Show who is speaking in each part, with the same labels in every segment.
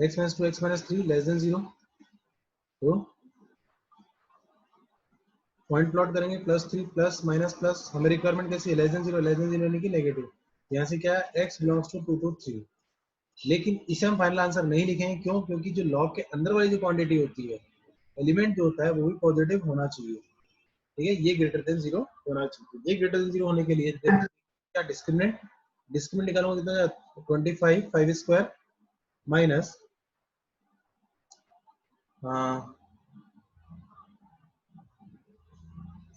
Speaker 1: x minus 2 x minus 3 less than 0, तो point plot करेंगे +3 plus minus plus, हमें requirement कैसी है, लेस देन 0 यानी कि नेगेटिव, यहाँ से क्या है x बिलोंग्स टू 2 to 3। लेकिन इसे हम फाइनल आंसर नहीं लिखेंगे, क्यों? क्योंकि जो लॉग के अंदर वाली जो क्वांटिटी होती है, एलिमेंट जो होता है वो भी पॉजिटिव होना चाहिए, ठीक है, ये ग्रेटर देन 0 होना चाहिए। ये ग्रेटर देन 0 होने के लिए क्या डिस्क्रिमिनेंट, डिस्क्रिमिनेंट निकालूंगा कितना, 25 5 स्क्वायर माइनस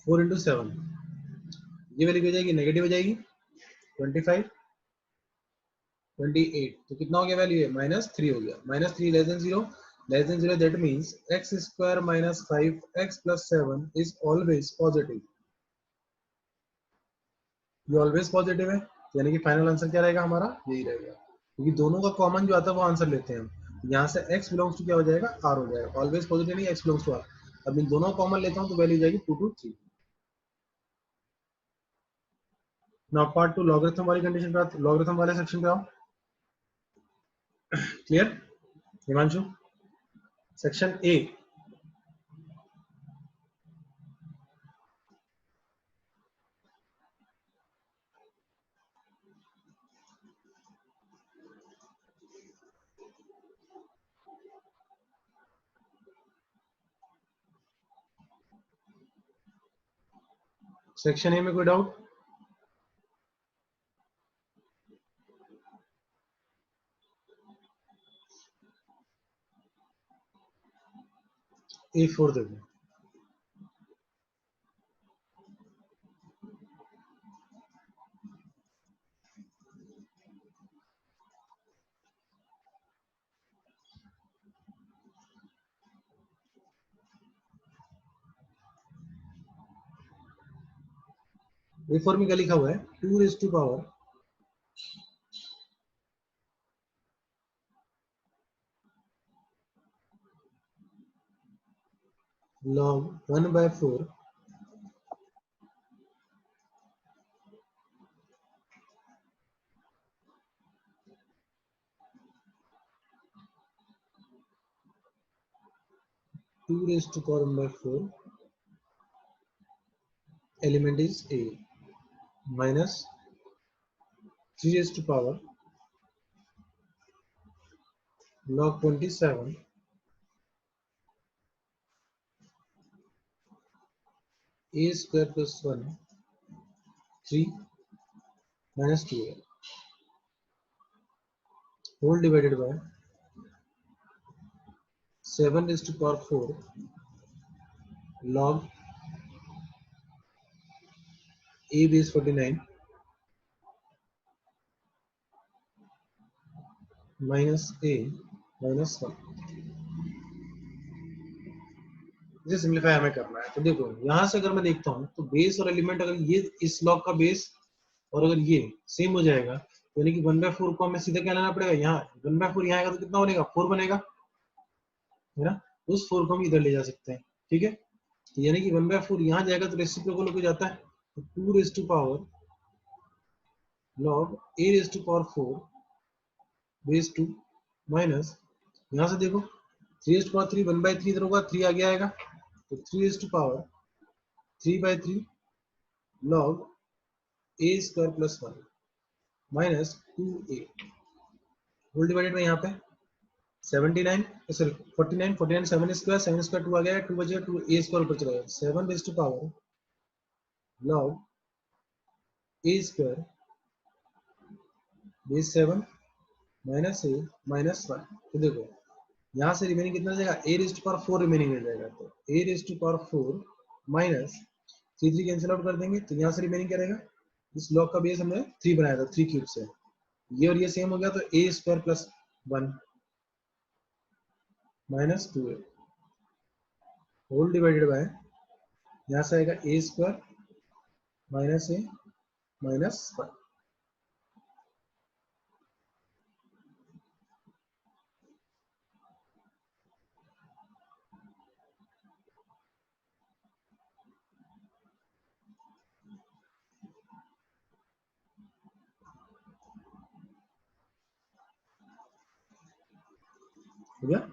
Speaker 1: 4 into 7, ये वैल्यू हो जाएगी नेगेटिव हो जाएगी, 25 28, तो कितना हो गया वैल्यू है -3 हो गया, -3 less than 0, less than 0 that means x square minus 5x plus 7 is always positive, ये ऑलवेज पॉजिटिव है, यानी कि फाइनल आंसर क्या रहेगा हमारा, यही रहेगा, क्योंकि दोनों का कॉमन जो आता है वो आंसर लेते हैं हम, यहाँ से x बिलोंग्स टू क्या हो जाएगा, r हो जाएगा, ऑलवेज पॉजिटिव नहीं, x बिलोंग्स टू r, अब इन दोनों कॉमन लेता हूँ तो वैल्यू जाएगी 2 to 3। नाउ पार्ट 2 लॉगरिथम वाली कंडीशन पे, लॉगरिथम वाले सेक्शन पे आओ, clear Himanshu? Section A, section A में कोई डाउट? A4 देखो, A4 में क्या लिखा हुआ है, 2 raised to power log 1/4 2 raised to power 1/4 element is A minus 3 raised to power log 27 A square plus 1 3 minus 2 whole divided by 7 raised to power 4 log A base 49 minus A minus 1। इसे simplify हमें करना है, तो देखो यहाँ से अगर मैं देखता हूँ तो बेस और एलिमेंट, अगर ये इस लॉग का बेस और अगर ये सेम हो जाएगा, यानी कि 1/4 को हमें सीधा क्या लेना पड़ेगा, यहाँ 1/4 यहाँ आएगा तो कितना बनेगा, 4 बनेगा, है ना, उस 4 को हम इधर ले जा सकते हैं, ठीक है, तो यानी कि 1/4 यहाँ जाएगा तो रेसिप्रोकल हो जाता है, तो 2 raised to power log A raised to power 4 base 2 minus, यहाँ से देखो 3 raised to power 3 1/3 इधर होगा, 3 आगे आएगा, तो 3 raised to power 3/3 log A square plus 1 minus 2A whole divided में यहाँ पे 79 सॉरी 49 49 7 स्क्वायर 7 स्क्वायर 2 आ गया, 2 बचेगा, 2 A स्क्वायर ऊपर चला गया, 7 raised to power log A square base 7 minus A minus 1, तो देखो यहाँ से रिमेनिंग कितना जाएगा, A raised to power 4 remaining रह जाएगा, तो A raised to power 4 minus 3 cancel out कर देंगे, तो यहाँ से रिमेनिंग क्या रहेगा, इस लॉग का बेस हमने 3 बनाया था, 3 क्यूब से, ये और ये सेम हो गया, तो A square plus 1 minus 2A whole divided by, यहाँ से आएगा A square minus A minus 1। हो गया।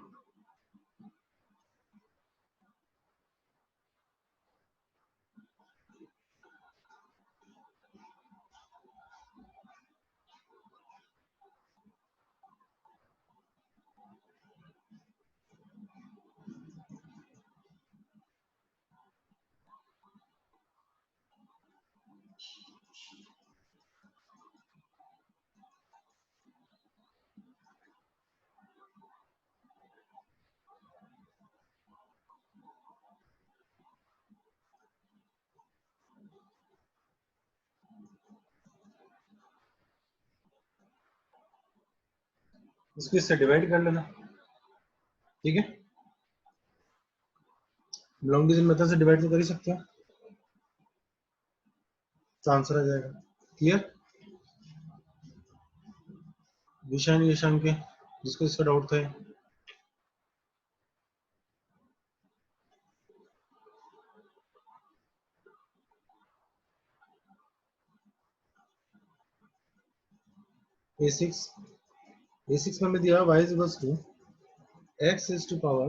Speaker 1: इसको इससे डिवाइड कर लेना, ठीक है। लॉन्ग डिवीजन मेथड से डिवाइड तो कर ही सकते हो, तो आंसर आ जाएगा। क्लियर विशान विशान के, जिसको इसका डाउट था। A6 में हमें दिया y is equals to x is to power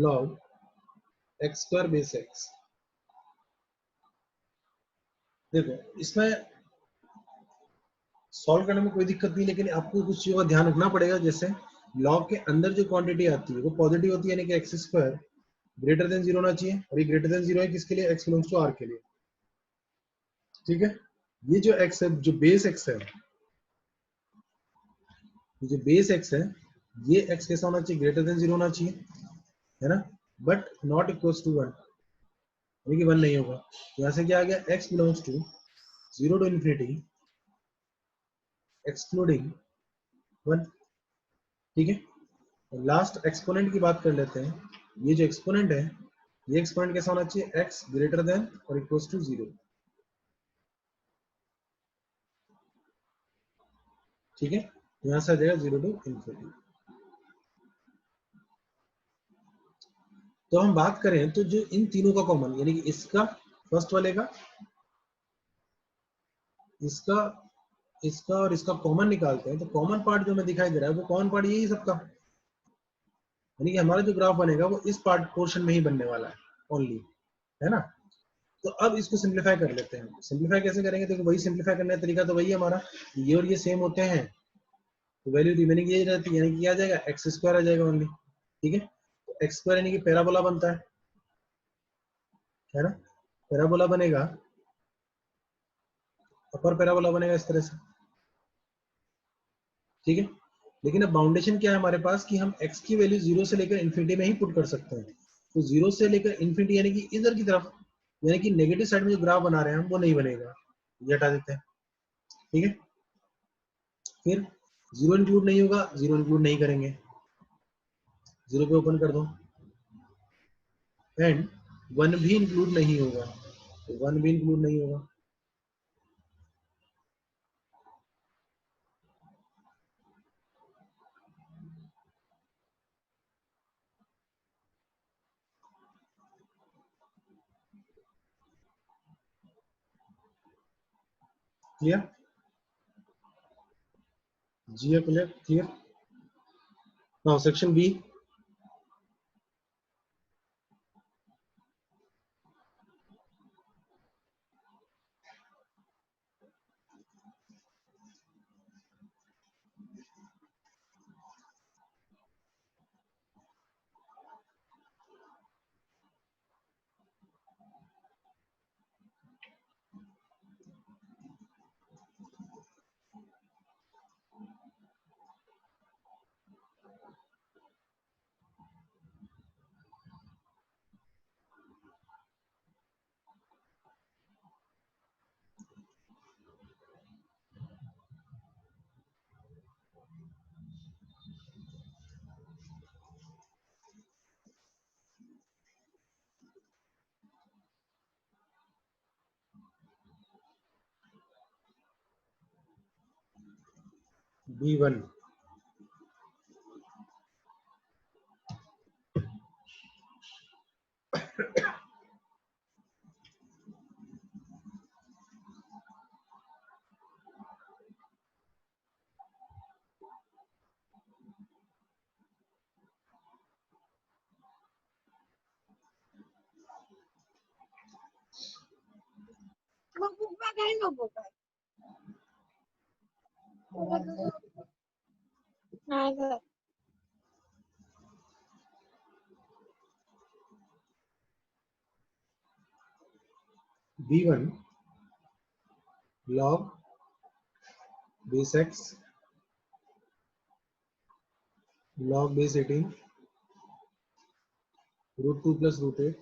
Speaker 1: log x square base x। देखो इसमें सॉल्व करने में कोई दिक्कत नहीं, लेकिन आपको कुछ चीजों का ध्यान रखना पड़ेगा। जैसे लॉग के अंदर जो क्वांटिटी आती है वो पॉजिटिव होती है, यानी कि एक्स स्क्वायर ग्रेटर देन 0 होना चाहिए, और ये ग्रेटर देन 0 है किसके लिए, x बिलोंग्स टू r के लिए, ठीक है। ये जो x है, जो बेस x है, जो बेस x है, ये x कैसा होना चाहिए, ग्रेटर देन 0 होना चाहिए, है ना, बट नॉट इक्वल्स टू 1, यानी कि 1 नहीं होगा। यहाँ से क्या आ गया, x belongs to 0 to infinity excluding 1, ठीक है। लास्ट एक्सपोनेंट की बात कर लेते हैं। ये जो एक्सपोनेंट है, ये एक्सपोनेंट कैसा होना चाहिए, x ग्रेटर देन और इक्वल्स टू 0, ठीक है। यहाँ से आ जाएगा 0 टू इन्फिनिटी। तो हम बात करें तो जो इन तीनों का कॉमन, यानी कि इसका, फर्स्ट वाले का, इसका, इसका और इसका कॉमन निकालते हैं, तो कॉमन पार्ट जो हमें दिखाई दे रहा है वो कॉमन पार्ट यही सबका, यानी कि हमारा जो ग्राफ बनेगा वो इस पार्ट पोर्शन में ही बनने वाला है ओनली, है ना। तो अब इसको सिंप्लीफाई कर लेते हैं। सिंप्लीफाई कैसे करेंगे, तो वही सिंप्लीफाई करने का तरीका तो वही है हमारा, ये और ये सेम होते हैं, तो वैल्यू रिमेनिंग यही रहती है, यानी कि क्या आ जाएगा, एक्स स्क्वायर आ जाएगा ओनली, ठीक है। तो एक्स स्क्वायर यानी कि पैराबोला बनता है ना, पैराबोला बनेगा, अपर पैराबोला बनेगा इस तरह से, ठीक है। लेकिन अब बाउंडेशन क्या है हमारे पास, कि हम x की वैल्यू 0 से लेकर इन्फिनिटी में ही पुट कर सकते हैं। तो 0 से लेकर इन्फिनिटी यानी कि इधर की तरफ, यानी कि नेगेटिव साइड में जो ग्राफ बना रहे हैं हम, वो नहीं बनेगा, ये हटा देते हैं, ठीक है। फिर 0 इंक्लूड नहीं होगा, 0 इंक्लूड नहीं करेंगे, 0 पे ओपन कर दो, एंड 1 भी इंक्लूड नहीं होगा, तो 1 भी इंक्लूड नहीं होगा, क्लियर, जी clear clear. Now section B, B1, b1 log base x log base 18 root 2 plus root 8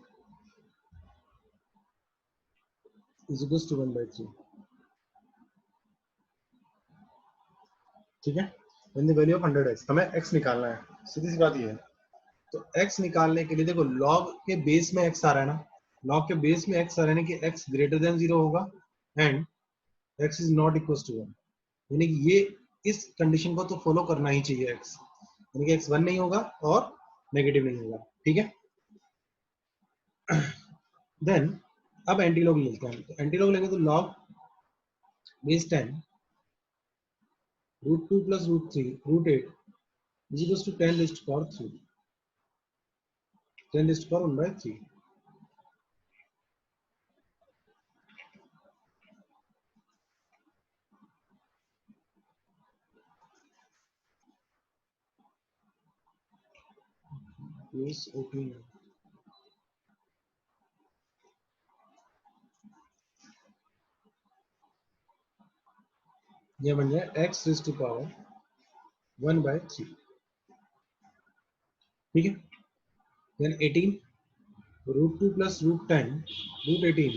Speaker 1: is equals to 1/3. ठीक है, when the value of 100x, हमें x निकालना है, सीधी सी बात ये है। तो x निकालने के लिए देखो log के बेस में x आ रहा है ना, log के बेस में x आ रहा है कि x ग्रेटर देन 0 होगा and x is not equal to 1, यानी कि ये इस कंडीशन को तो फॉलो करना ही चाहिए x, यानी कि x 1 नहीं होगा और नेगेटिव नहीं होगा। ठीक है, देन अब एंटी लॉग लेते हैं, तो एंटी लॉग लेंगे तो log base 10 root 2 plus root 3 root 8 is equals to 10 raised to power 3, 10 raised to power 1/3. Yes, okay. ये बन जाए x raised to power 1/3। ठीक है, then 18 root 2 plus root 10 root 18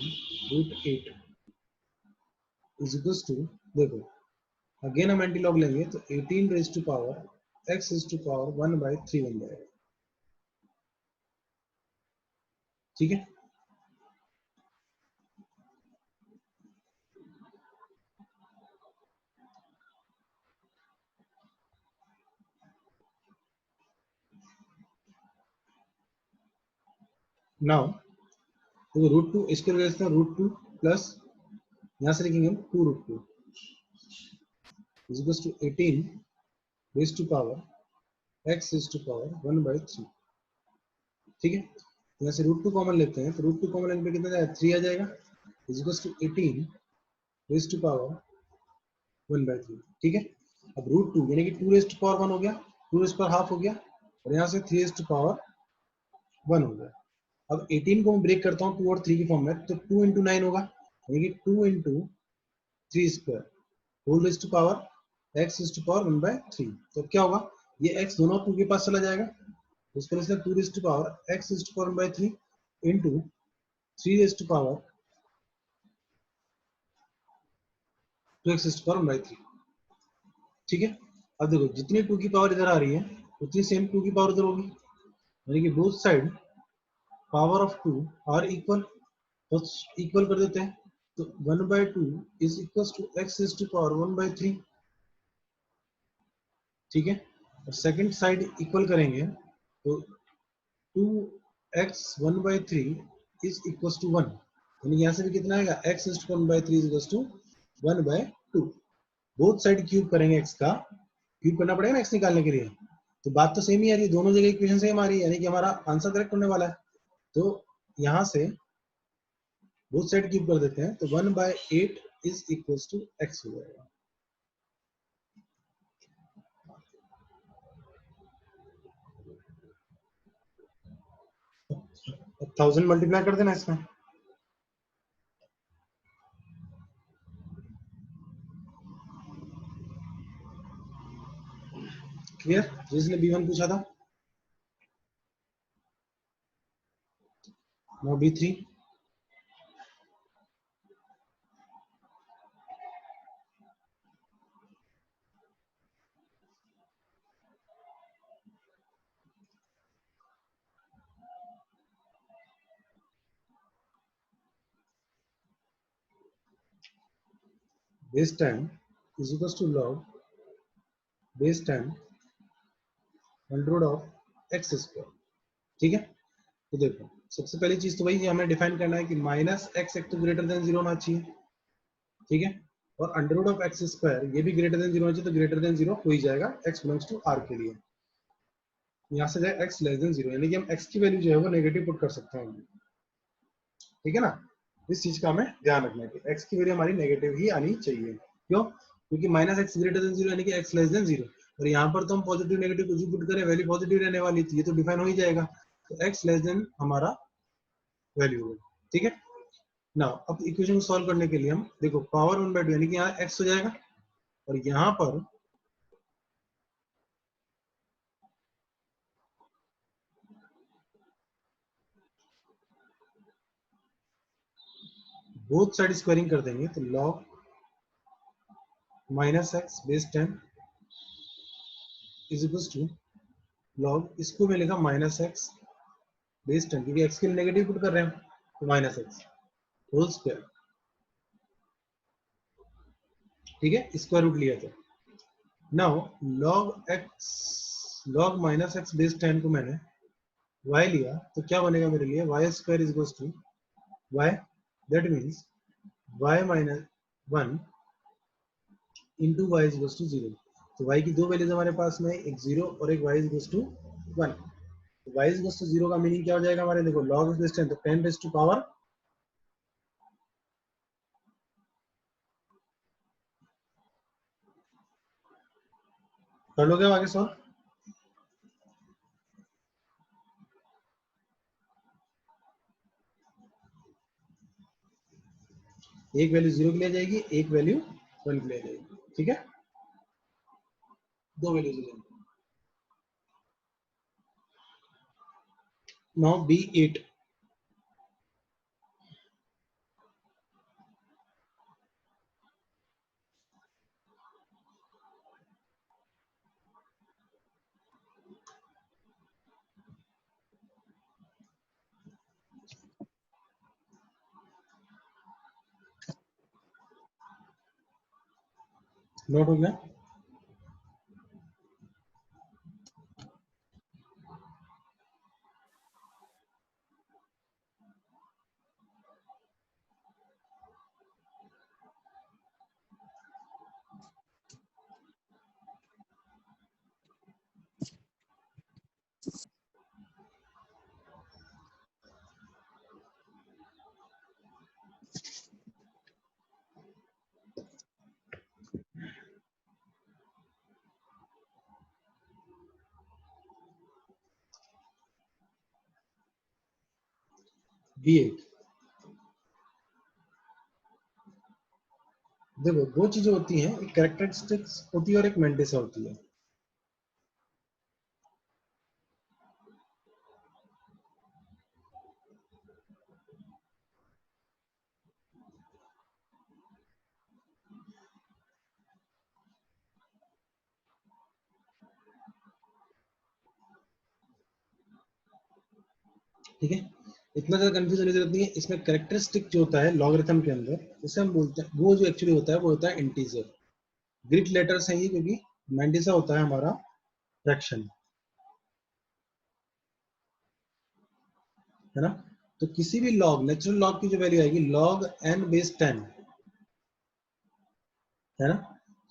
Speaker 1: root 8 is equals to, देखो again हम anti log लेंगे तो 18 raised to power x raised to power 1/3 बन जाएगा। ठीक है, नाउ तो रूट 2 इसके वजह से रूट 2 प्लस यहां से लिखेंगे हम 2 root 2 is equals to 18 raised to power x raised to power 1/3। ठीक है, यहाँ से रूट 2 कॉमन लेते हैं तो रूट 2 कॉमन लेने पे कितना जाएगा, 3 आ जाएगा, is equals to 18 raised to power 1/3। ठीक है, अब रूट 2 यानी कि 2 raised to power 1 हो गया, 2 raised to power हाफ हो गया और यहाँ से 3 raised to power 1 हो गया। अब 18 को मैं ब्रेक करता हूँ 2 और 3 की फॉर्म में, तो 2 into 9 होगा, यानी कि 2 into 3 square whole raise to power x raise to power 1/3। तो क्या होगा, ये x दोनों 2 के पास चला जाएगा, उसको लिखते हैं 2 raise to power x raise to power 1/3 into 3 raise to power 2x raise to power 1/3। ठीक है, अब देखो जितनी 2 की पावर इधर आ रही है उतनी सेम 2 की पावर उधर होगी, यानी कि both side power of 2 are equal, तो इक्वल कर देते हैं, तो 1/2 is equal to x raise to power 1/3। ठीक है, और सेकंड साइड इक्वल करेंगे तो 2x 1/3 इज इक्वल टू 1, यानी यहाँ से भी कितना आएगा, x is 1/3 is equal to 1/2। Both side cube करेंगे x का, क्यूब करना पड़ेगा ना x निकालने के लिए, तो बात तो सेम ही आ रही है, दोनों जगह इक्वेशन सेम आ रही है, यानी कि हमारा आंसर करेक्ट होने वाला है। तो यहाँ से बोथ साइड क्यूब कर देते हैं तो 1/8 इज इक्वल टू x हो जाएगा। 1000 मल्टीप्लाई कर देना इसमें, क्लियर, जिसने b1 पूछा था। Now b3, base 10 is equals to log base 10 under root of x square. ठीक है, तो देखो सबसे पहली चीज तो वही हमें डिफाइन करना है कि माइनस एक्स एक तो ग्रेटर देन 0 होना चाहिए। ठीक है, और under root of x square ये भी ग्रेटर देन 0 होना चाहिए, तो ग्रेटर देन 0 हो ही जाएगा x बिलोंग्स टू r के लिए। यहाँ से x लेस देन 0, यानी कि हम x की वैल्यू जो है वो नेगेटिव पुट कर सकते हैं। ठीक है ना, इस चीज का हमें ध्यान रखना है कि x की वैल्यू हमारी नेगेटिव ही आनी चाहिए। क्यों? क्योंकि minus x greater than zero यानी कि x लेस देन जीरो, और यहाँ पर तो हम पॉजिटिव नेगेटिव कुछ भी पुट करें वैल्यू पॉजिटिव रहने वाली थी, ये तो डिफाइन हो ही जाएगा, तो x लेस देन हमारा वैल्यू होगा। ठीक है ना। अब इक्वेशन को सॉल्व करने के लिए हम देखो पावर 1/2 यानी कि यहाँ x हो जाएगा, और यहाँ पर बोथ साइड स्क्वायरिंग कर देंगे, तो log minus x base 10 is equal to log, इसको मिलेगा माइनस एक्स बेस 10, क्योंकि x के लिए नेगेटिव पुट कर रहे हैं तो माइनस एक्स होल स्क्वायर। ठीक है, स्क्वायर रूट लिया था। Now log minus x base 10 को मैंने y लिया, तो क्या बनेगा मेरे लिए y square is equal to y, that means y minus 1 into y is equal to 0। तो y की दो वैल्यूज हमारे पास में, एक 0 और एक y is equal to 1। y is equal to 0 का मीनिंग क्या हो जाएगा हमारे, देखो log बेस 10 तो 10 रेज टू पावर, कर लोगे आगे सॉल्व। एक वैल्यू 0 के लिए जाएगी, एक वैल्यू 1 के लिए जाएगी। ठीक है, दो वैल्यूज लेंगे। नाउ B8, नोट हो गया। B8, देखो दो चीजें होती हैं, एक कैरेक्टरिस्टिक्स होती है और एक मेंटिसा होती है। ठीक है, इतना ज्यादा कंफ्यूज होने की जरूरत नहीं है। इसमें कैरेक्टरिस्टिक जो होता है लॉगरिथम के अंदर, उसे हम बोलते हैं, वो जो एक्चुअली होता है वो होता है इंटीजर। ग्रीक लेटर्स हैं ये, क्योंकि मेंटिसा होता है हमारा फ्रैक्शन, है ना। तो किसी भी लॉग, नेचुरल लॉग की जो वैल्यू आएगी log n बेस 10, है ना,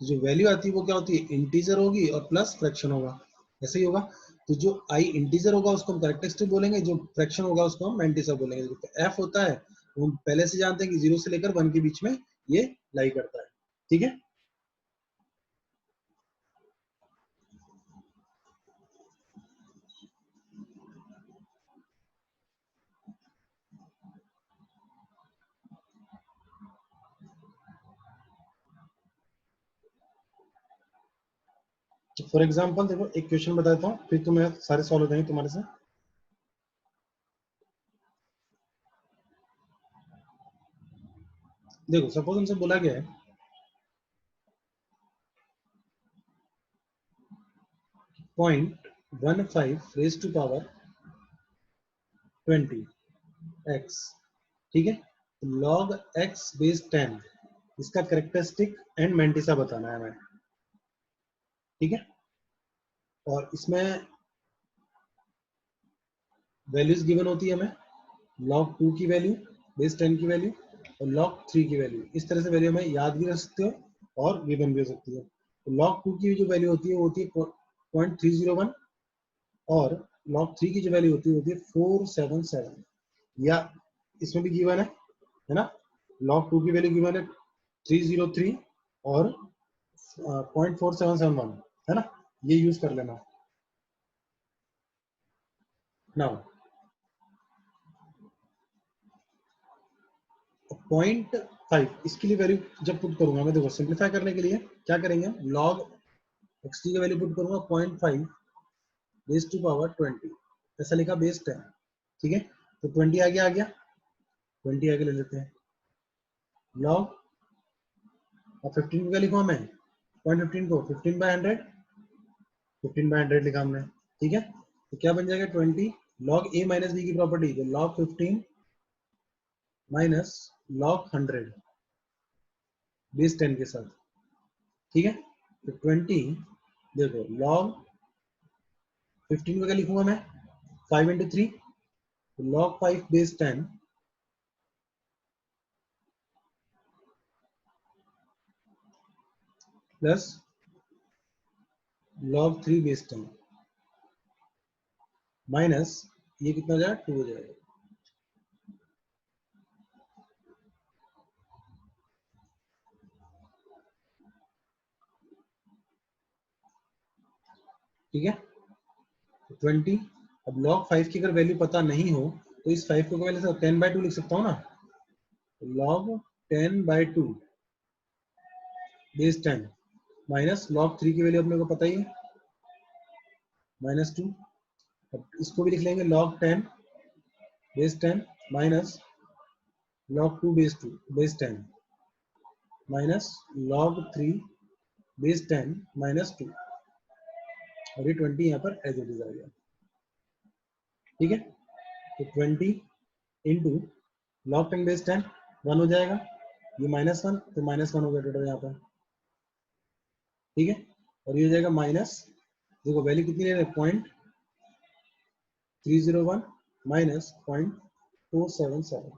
Speaker 1: तो जो वैल्यू आती है वो क्या होती है, इंटीजर होगी और प्लस फ्रैक्शन होगा, ऐसे ही होगा। तो जो आई इंटीजर होगा उसको हम कैरेक्टरिस्टिक बोलेंगे, जो फ्रैक्शन होगा उसको हम मेंटिसा बोलेंगे। तो एफ होता है, वो हम पहले से जानते हैं कि 0 से लेकर 1 के बीच में ये लाई करता है। ठीक है, फॉर एग्जाम्पल देखो एक क्वेश्चन बताता हूँ, फिर तुम्हें सारे सॉल्व हो जाएंगे तुम्हारे से। देखो सपोज हमसे बोला गया है 0.15 रेज टू पावर 20 x। ठीक है, log x बेस 10, इसका कैरेक्टरिस्टिक एंड मेंटिसा बताना है हमें। ठीक है, और इसमें वैल्यूज गिवन होती है हमें, log 2 की वैल्यू, बेस 10 की वैल्यू और log 3 की वैल्यू। इस तरह से वैल्यू हमें याद भी रख सकते हो और गिवन भी हो सकती है। तो log 2 की जो वैल्यू होती है वो होती है 0.301, और log 3 की जो वैल्यू होती है 477, या इसमें भी गिवन है है ना। log 2 की वैल्यू गिवन है 303 और 0.4771, है ना, ये यूज कर लेना। नाउ 0.5 इसके लिए वैल्यू जब पुट करूंगा मैं, देखो सिंप्लीफाई करने के लिए क्या करेंगे, log xt की वैल्यू पुट करूंगा 0.5 बेस टू पावर 20, ऐसा लिखा बेस 10, ठीक है। तो 20 आगे आ गया, 20 आगे ले लेते हैं, log और 15 की वैल्यू लिखा मैं 0.15 को 15/100, 15/100 लिखा हमने, ठीक है। तो क्या बन जाएगा 20 log a माइनस बी की प्रॉपर्टी, तो log 15 माइनस log 100 बेस 10 के साथ, ठीक है। तो 20 देखो log 15 को क्या लिखूंगा मैं 5 इंटू 3, तो log 5 base 10 plus log 3 base 10 minus ये कितना हो जाएगा 2 हो जाएगा, ठीक है। 20 अब log 5 की अगर वैल्यू पता नहीं हो तो इस 5 को मैं 10/2 लिख सकता हूँ ना, तो log 10/2 बेस 10 माइनस log 3 की वैल्यू अपने को पता ही है -2, अब इसको भी लिख लेंगे log 10 base 10 minus log 2 base 10 minus log 3 base 10 -2, और ये 20 यहाँ पर एज इट इज आ गया, ठीक है। तो 20 इंटू log 10 बेस 10 1 हो जाएगा, ये -1 तो -1 हो गया टोटल यहाँ पर, ठीक है। और ये हो जाएगा माइनस, देखो वैल्यू कितनी ले रहे हैं 0.301 माइनस 0.477,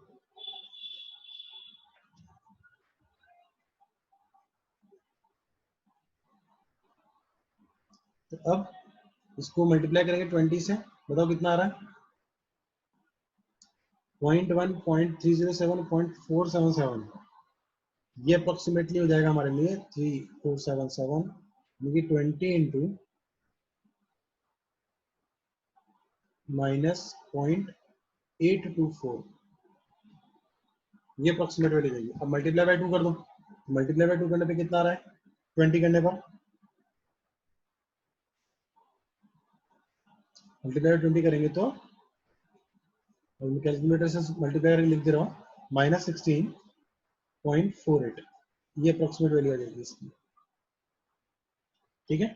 Speaker 1: तो अब इसको मल्टीप्लाई करेंगे 20 से, बताओ कितना आ रहा है 0.1 0.307 0.477, ये अप्रोक्सीमेटली हो जाएगा हमारे लिए 3477, क्योंकि 20 इंटू -0.824, ये अप्रोक्सीमेट वैल्यू जाएगी। अब मल्टीप्लाई बाय 2 कर दो, मल्टीप्लाई बाय 2 करने पे कितना आ रहा है 20 करने पर, मल्टीप्लाई बाय 20 करेंगे तो, और मैं कैलकुलेटर से मल्टीप्लाई करके लिख दे रहा हूँ -16.48, ये अप्रोक्सीमेट वैल्यू आ जाएगी इसकी, ठीक है।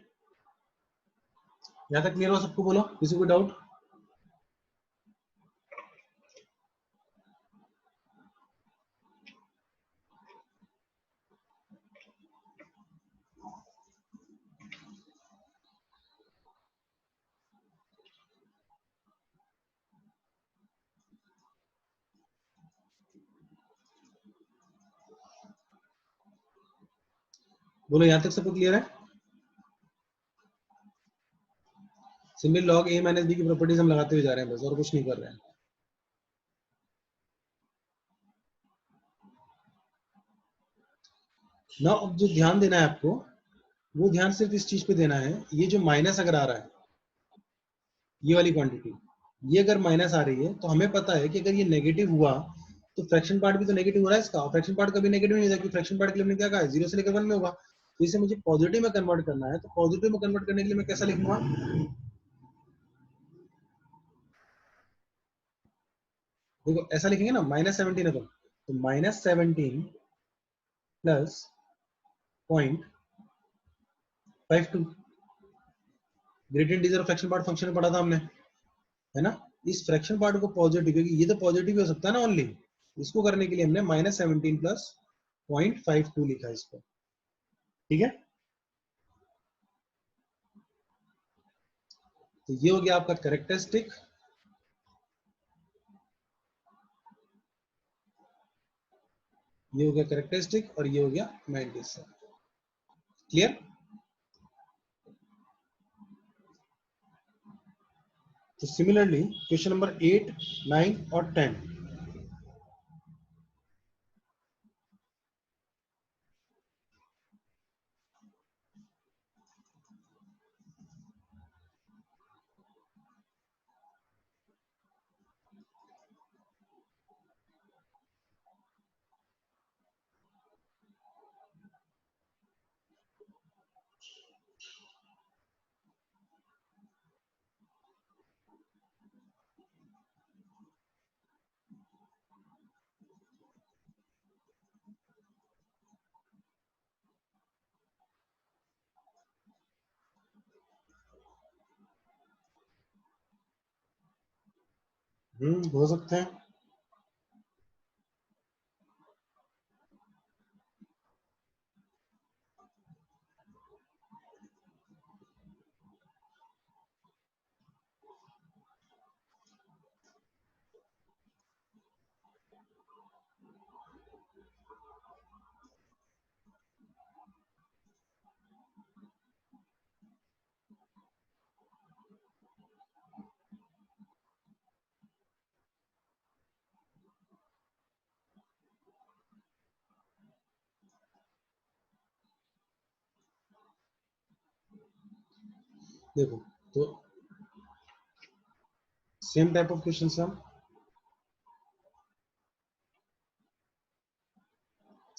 Speaker 1: यहाँ तक क्लियर हो सबको, बोलो किसी को डाउट। बोलो यहाँ तक सबको क्लियर है। Simple log a minus b की प्रॉपर्टीज हम लगाते हुए जा रहे हैं बस, और कुछ नहीं कर रहे हैं। ना अब जो ध्यान देना है आपको, वो ध्यान सिर्फ इस चीज पे देना है, ये जो माइनस अगर आ रहा है, ये वाली क्वांटिटी, ये अगर माइनस आ रही है तो हमें पता है कि अगर ये नेगेटिव हुआ तो फ्रैक्शन पार्ट भी तो नेगेटिव हो रहा है इसका, फ्रैक्शन पार्ट कभी नेगेटिव नहीं होता, फ्रैक्शन पार्ट के लिए हमने क्या कहा है 0 से लेकर 1 में होगा, तो इसे मुझे पॉजिटिव में कन्वर्ट करना है, तो पॉजिटिव में कन्वर्ट करने के लिए मैं कैसा लिखूंगा, देखो ऐसा लिखेंगे ना, -17 है तो -17 plus 0.52, gradient integer fraction part function में पढ़ा था हमने, है ना। इस फ्रैक्शन पार्ट को पॉजिटिव, क्योंकि ये तो पॉजिटिव हो सकता है ना ओनली, इसको करने के लिए हमने -17 प्लस 0.52 लिखा है इसको, ठीक है। तो ये हो गया आपका कैरेक्टरिस्टिक, ये हो गया कैरेक्टरिस्टिक, और ये हो गया 97, क्लियर। तो सिमिलरली क्वेश्चन नंबर 8, 9 और 10, हो सकते हैं। देखो, तो सेम टाइप ऑफ क्वेश्चन से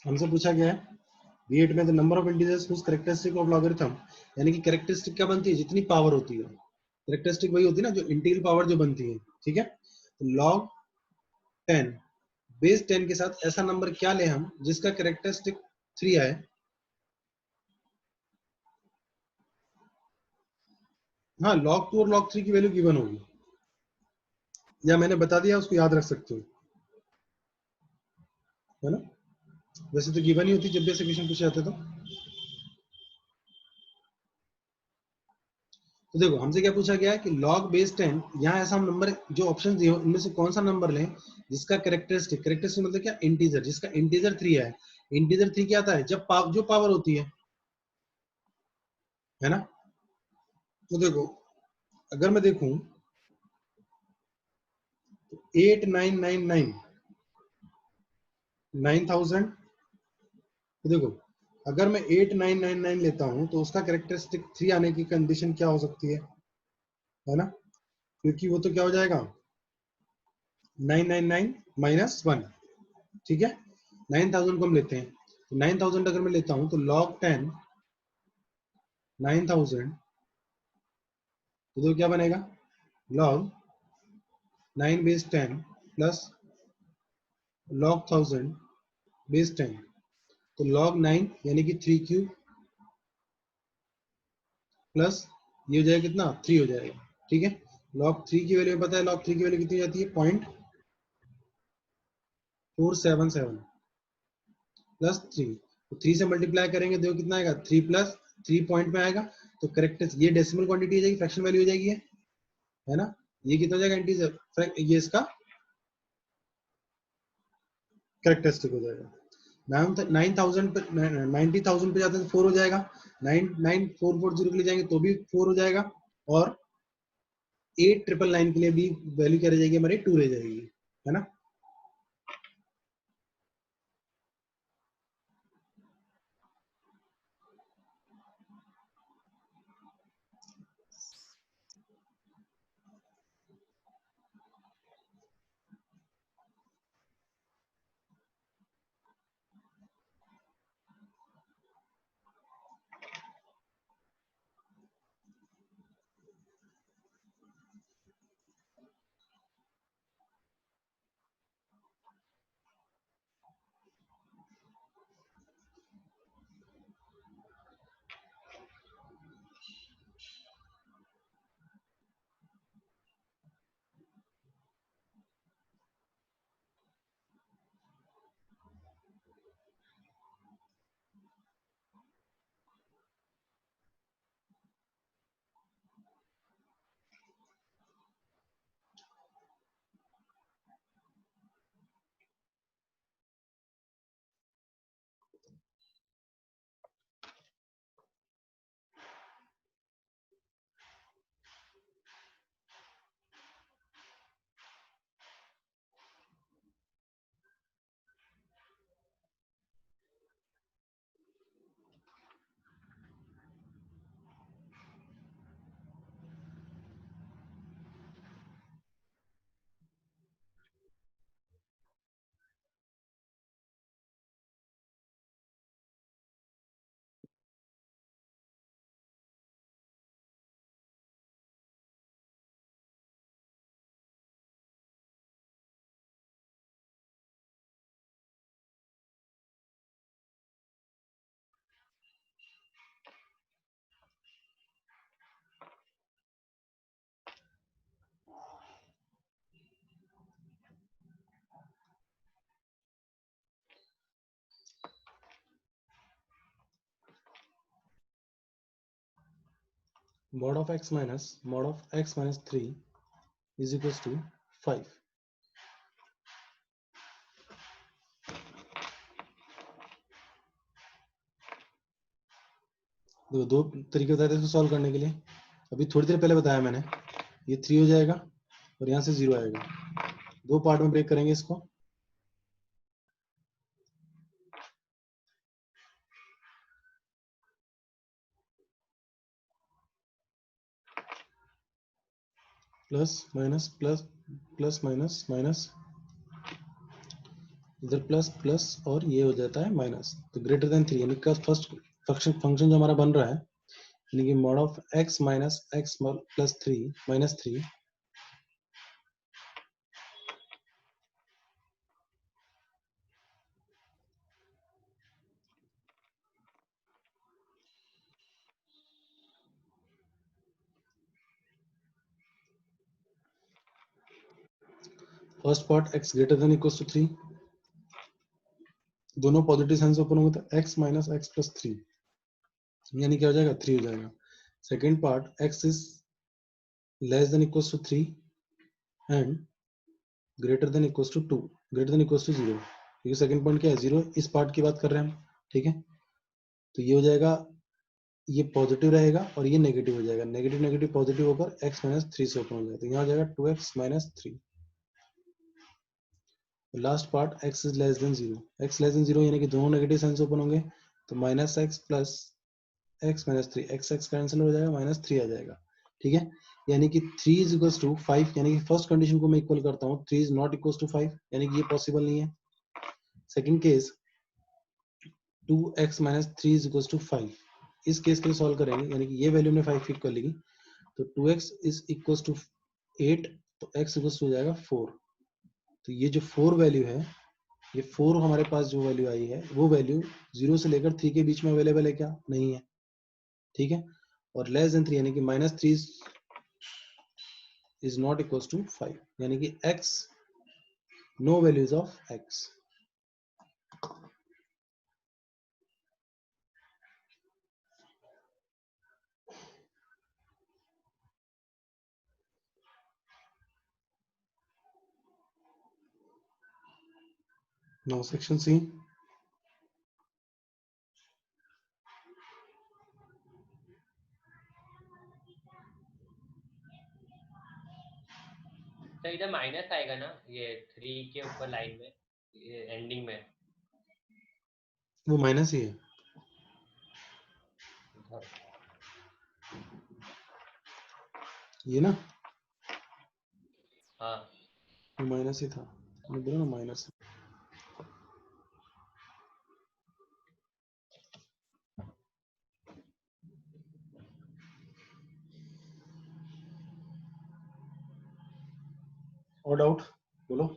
Speaker 1: हमसे पूछा गया है B8 में the number of integers whose characteristic of logarithm, यानी कि कैरेक्टरिस्टिक क्या बनती है, जितनी पावर होती है। कैरेक्टरिस्टिक वही होती है ना जो इंटीग्रल पावर जो बनती है, ठीक है। तो log 10 बेस 10 के साथ ऐसा नंबर क्या ले हम जिसका कैरेक्टरिस्टिक 3 आए। हाँ, log 2 और log 3 की वैल्यू गिवन होगी, या मैंने बता दिया, उसको याद रख सकते हो, है ना। वैसे तो गिवन ही होती जब भी ऐसे क्वेश्चन पूछे जाते तो देखो हमसे क्या पूछा गया है कि log बेस 10, यहाँ ऐसा हम नंबर जो ऑप्शन दिए उनमें से कौन सा नंबर लें जिसका कैरेक्टरिस्टिक मतलब क्या, इंटीजर, जिसका इंटीजर 3 है। इंटीजर 3 क्या आता है, जब जो पावर होती है ना। तो देखो अगर मैं देखूं 8999 9000, तो देखो अगर मैं 8999 लेता हूं तो उसका कैरेक्टरिस्टिक 3 आने की कंडीशन क्या हो सकती है ना। क्योंकि वो तो क्या हो जाएगा 999 माइनस 1, ठीक है। 9000 को हम लेते हैं, तो 9000 अगर मैं लेता हूं तो log 10 9000, तो देखो क्या बनेगा, log 9 base 10 plus log 1000 base 10, तो log 9 यानी कि 3 क्यूब प्लस ये हो जाएगा कितना 3 हो जाएगा, ठीक है। log 3 की वैल्यू पता है, log 3 की वैल्यू कितनी जाती है 0.477 प्लस 3, तो 3 से मल्टीप्लाई करेंगे देखो कितना आएगा 3 प्लस 3 पॉइंट में आएगा, तो करेक्ट ये डेसिमल क्वांटिटी हो जाएगी, फ्रैक्शन वैल्यू हो जाएगी, है ना। ये कितना हो जाएगा इंटीजर, ये इसका कैरेक्टरिस्टिक हो जाएगा। 9000 पे 90,000 पे जाते हैं तो 4 हो जाएगा, 99440 के लिए जाएंगे तो भी 4 हो जाएगा, और 8999 के लिए भी वैल्यू क्या रह जाएगी हमारी 2 रह जाएगी, है ना। mod of x minus 3 is equals to 5। देखो दो तरीके बताए थे इसको सॉल्व करने के लिए, अभी थोड़ी देर पहले बताया मैंने। ये 3 हो जाएगा और यहाँ से 0 आएगा, दो पार्ट में ब्रेक करेंगे इसको। Plus minus plus plus minus minus, इधर प्लस प्लस और ये हो जाता है माइनस, तो ग्रेटर देन 3 यानी का फर्स्ट फंक्शन जो हमारा बन रहा है, यानी कि mod of x minus x plus 3 minus 3 first part x greater than equal to 3, दोनों पॉजिटिव साइन से ओपन होंगे तो x माइनस एक्स प्लस 3 यानी क्या हो जाएगा 3 हो जाएगा। Second part x is less than equal to 3 and greater than equal to 2, greater than equal to 0, क्योंकि सेकंड पॉइंट क्या है 0, इस पार्ट की बात कर रहे हैं हम, ठीक है। तो ये हो जाएगा, ये पॉजिटिव रहेगा और ये नेगेटिव हो जाएगा, नेगेटिव नेगेटिव पॉजिटिव होकर x माइनस 3 से ओपन हो जाएगा, तो यहाँ हो जाएगा 2x minus 3। Last part x is less then 0, x less than 0 यानी कि दोनों नेगेटिव साइन से ओपन होंगे, तो minus x plus x minus 3, x x cancel हो जाएगा, माइनस 3 आ जाएगा, ठीक है। यानी कि 3 इज इक्वल टू 5, यानी कि फर्स्ट कंडीशन को मैं इक्वल करता हूँ, 3 इज नॉट इक्वल टू 5, यानी कि ये पॉसिबल नहीं है। Second case 2x minus 3 is equal to 5, इस केस के लिए सॉल्व करेंगे, यानी कि ये वैल्यू ने 5 फिट कर लेगी, तो 2x इज इक्वल टू 8, तो x इक्वल हो जाएगा 4। तो ये जो 4 वैल्यू है, ये 4 हमारे पास जो वैल्यू आई है वो वैल्यू 0 से लेकर 3 के बीच में अवेलेबल है क्या, नहीं है, ठीक है। और लेस देन 3 यानी कि minus 3 is not equal to 5, यानी कि x, no values of x। Now section C,
Speaker 2: तो इधर माइनस आएगा ना, ये 3 के ऊपर लाइन में, ये एंडिंग में
Speaker 1: वो माइनस ही है,
Speaker 2: इधर।
Speaker 1: ये ना,
Speaker 2: हाँ
Speaker 1: वो माइनस ही था, मैं बोला ना माइनस। और डाउट बोलो।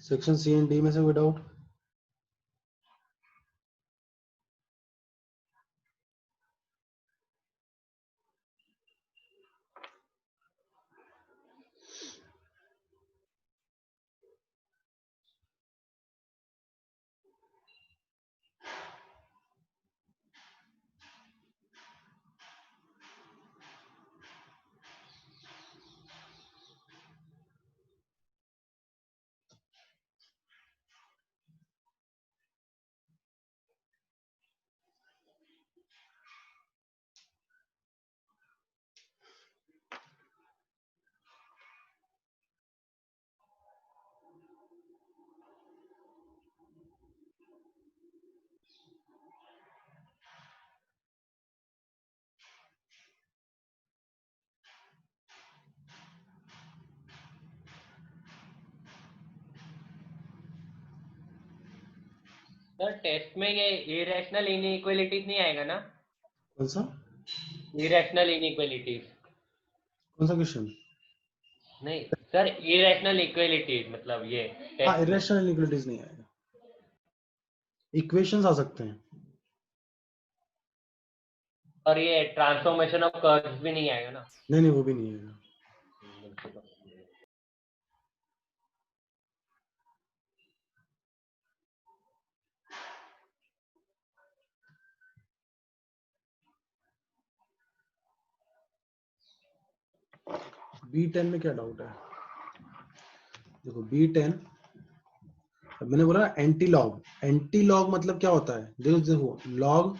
Speaker 1: सेक्शन सी एंड डी में से कोई डाउट?
Speaker 2: सर टेस्ट में ये इरेशनल इनइक्वालिटीज नहीं आएगा ना?
Speaker 1: कौन सा
Speaker 2: इरेशनल इनइक्वालिटीज
Speaker 1: कौन सा क्वेश्चन?
Speaker 2: नहीं सर, इरेशनल इक्वालिटीज मतलब ये
Speaker 1: हाँ,
Speaker 2: टेस्ट में।
Speaker 1: इरेशनल इनइक्वालिटीज नहीं आएगा, इक्वेशंस आ सकते हैं।
Speaker 2: और ये ट्रांसफॉर्मेशन ऑफ कर्व्स भी नहीं आएगा ना?
Speaker 1: नहीं नहीं, वो भी नहीं आएगा। B10 में क्या डाउट है? देखो B10, मैंने बोला एंटी लॉग, एंटी लॉग मतलब क्या होता है? देखो देखो, log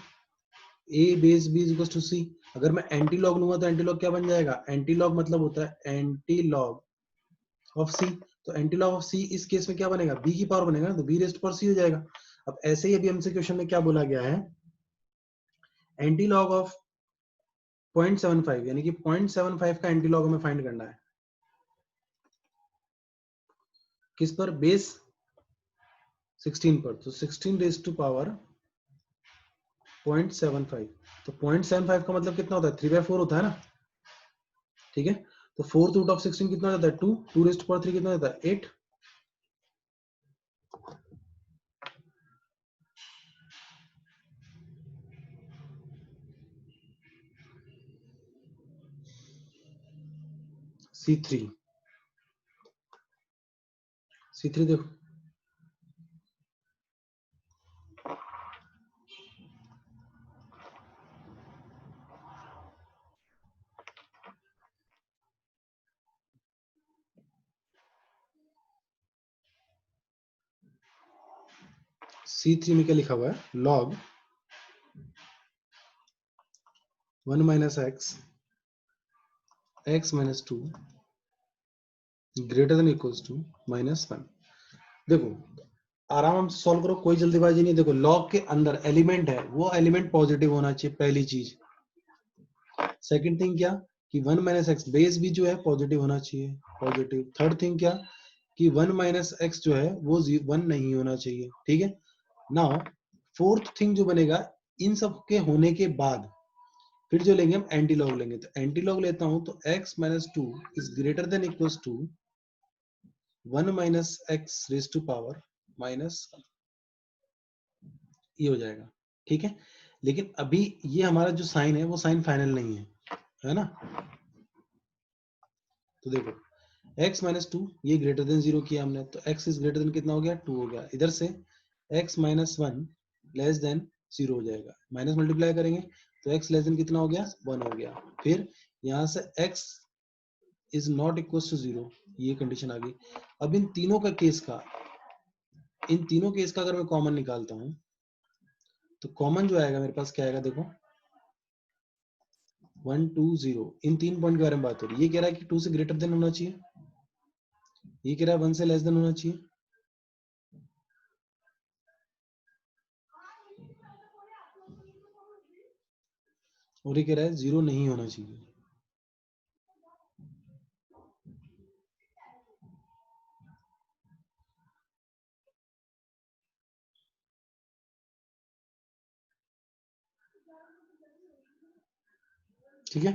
Speaker 1: a base b equal to c। अगर मैं एंटी लॉग लूंगा तो एंटी लॉग क्या बन जाएगा? एंटी लॉग मतलब होता है एंटी लॉग ऑफ c। तो एंटी लॉग ऑफ c इस केस में क्या बनेगा? b की पावर बनेगा ना, तो b रेस्ट पावर c हो जाएगा। अब ऐसे ही अभी हमसे क्वेश्चन में क्या बोला गया है? एंटी लॉग ऑफ 0.75, यानी कि 0.75 का एंटी लॉग हमें फाइंड करना है। किस पर? बेस 16 पर। तो 16 रेज टू पावर 0.75। तो 0.75 का मतलब कितना होता है? 3/4 होता है ना, ठीक है। तो 4th रूट ऑफ 16 कितना हो जाता है? 2। 2 रेज टू पावर 3 कितना हो जाता है? 8। C3, C3 देखो, C3 में क्या लिखा हुआ है? Log 1 minus x, x minus 2 greater than equals to -1। देखो आराम से सॉल्व करो, कोई जल्दीबाजी नहीं। देखो लॉग के अंदर एलिमेंट है, वो एलिमेंट पॉजिटिव होना चाहिए, पहली चीज। सेकंड थिंग क्या? कि 1 माइनस एक्स बेस भी जो है पॉजिटिव होना चाहिए, पॉजिटिव। थर्ड थिंग क्या? कि 1 माइनस एक्स जो है वो 1 नहीं होना चाहिए, ठीक है। नाउ फोर्थ थिंग जो बनेगा इन सब के होने के बाद, फिर जो लेंगे हम एंटी लॉग लेंगे। तो एंटी लॉग लेता हूं तो x minus 2 is greater than equals to 1 minus x raise to power minus, ये हो जाएगा, ठीक है। लेकिन अभी ये हमारा जो साइन है वो साइन फाइनल नहीं है ना। तो देखो x माइनस 2 ये ग्रेटर देन 0 किया हमने, तो x इज ग्रेटर देन कितना हो गया? 2 हो गया। इधर से x माइनस 1 लेस देन 0 हो जाएगा, माइनस मल्टीप्लाई करेंगे तो x लेस देन कितना हो गया? 1 हो गया। फिर यहाँ से x is not equal to 0, ये कंडीशन आ गई। अब इन तीनों का केस का, इन तीनों केस का अगर मैं कॉमन निकालता हूं तो कॉमन जो आएगा मेरे पास क्या आएगा? देखो 1 2 0, इन तीन पॉइंट के बारे में बात हो रही है। ये कह रहा है कि 2 से ग्रेटर देन होना चाहिए, ये कह रहा है 1 से लेस देन होना चाहिए, और ये कह रहा है 0 नहीं होना चाहिए। ठीक है।